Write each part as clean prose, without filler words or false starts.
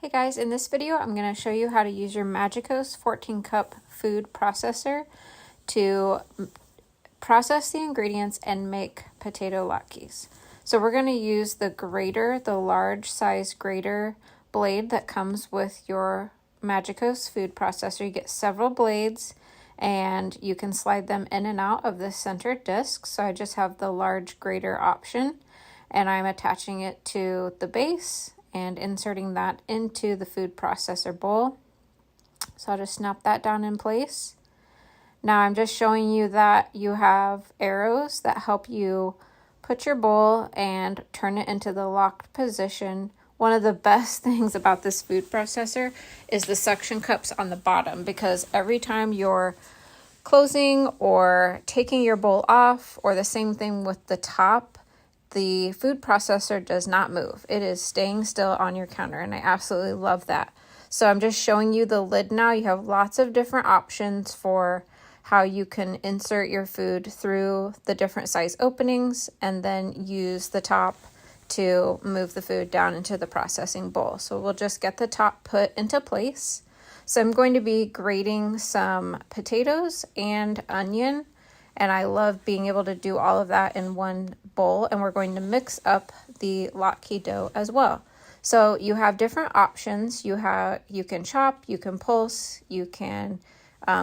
Hey guys, in this video I'm going to show you how to use your Magiccos 14 cup food processor to process the ingredients and make potato latkes. So we're going to use the grater, the large size grater blade that comes with your Magiccos food processor. You get several blades and you can slide them in and out of the center disc. So I just have the large grater option and I'm attaching it to the base and inserting that into the food processor bowl. So I'll just snap that down in place. Now I'm just showing you that you have arrows that help you put your bowl and turn it into the locked position. One of the best things about this food processor is the suction cups on the bottom, because every time you're closing or taking your bowl off, or the same thing with the top, the food processor does not move. It is staying still on your counter, and I absolutely love that. So I'm just showing you the lid now. You have lots of different options for how you can insert your food through the different size openings and then use the top to move the food down into the processing bowl. So we'll just get the top put into place. So I'm going to be grating some potatoes and onion, and I love being able to do all of that in one bowl, and we're going to mix up the latke dough as well. So you have different options. You can chop, you can pulse, you can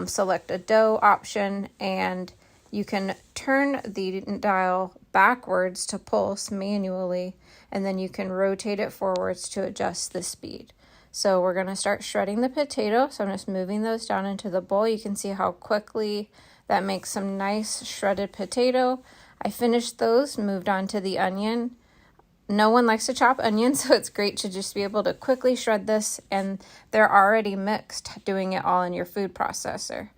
select a dough option, and you can turn the dial backwards to pulse manually, and then you can rotate it forwards to adjust the speed. So we're going to start shredding the potato. So I'm just moving those down into the bowl. You can see how quickly that makes some nice shredded potato. I finished those, moved on to the onion. No one likes to chop onions, so it's great to just be able to quickly shred this, and they're already mixed, doing it all in your food processor.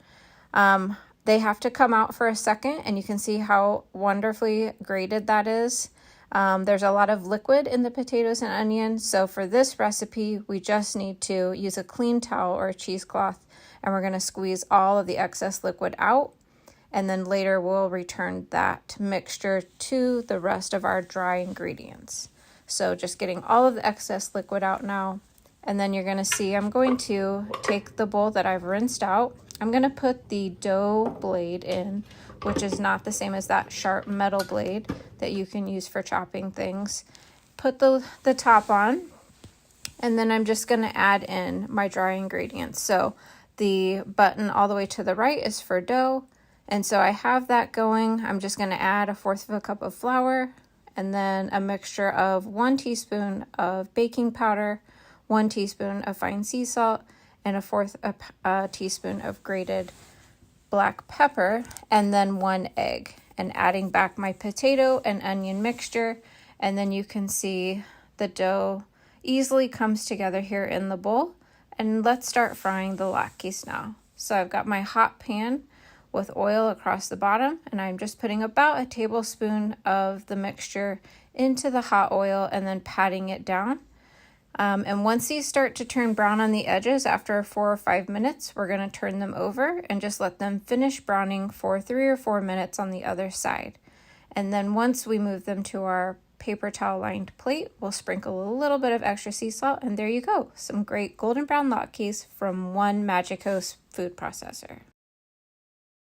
They have to come out for a second, and you can see how wonderfully grated that is. There's a lot of liquid in the potatoes and onions, so for this recipe, we just need to use a clean towel or a cheesecloth, and we're going to squeeze all of the excess liquid out. And then later we'll return that mixture to the rest of our dry ingredients. So just getting all of the excess liquid out now. And then you're going to see I'm going to take the bowl that I've rinsed out. I'm going to put the dough blade in, which is not the same as that sharp metal blade that you can use for chopping things. Put the top on, and then I'm just going to add in my dry ingredients. So the button all the way to the right is for dough. And so I have that going. I'm just going to add 1/4 cup of flour, and then a mixture of 1 teaspoon of baking powder, 1 teaspoon of fine sea salt, and 1/4 teaspoon of grated black pepper, and then 1 egg. And adding back my potato and onion mixture, and then you can see the dough easily comes together here in the bowl. And let's start frying the latkes now. So I've got my hot pan with oil across the bottom, and I'm just putting about 1 tablespoon of the mixture into the hot oil and then patting it down. And once these start to turn brown on the edges after 4 or 5 minutes, we're going to turn them over and just let them finish browning for 3 or 4 minutes on the other side. And then once we move them to our paper towel lined plate, we'll sprinkle a little bit of extra sea salt, and there you go, some great golden brown latkes from one Magiccos food processor.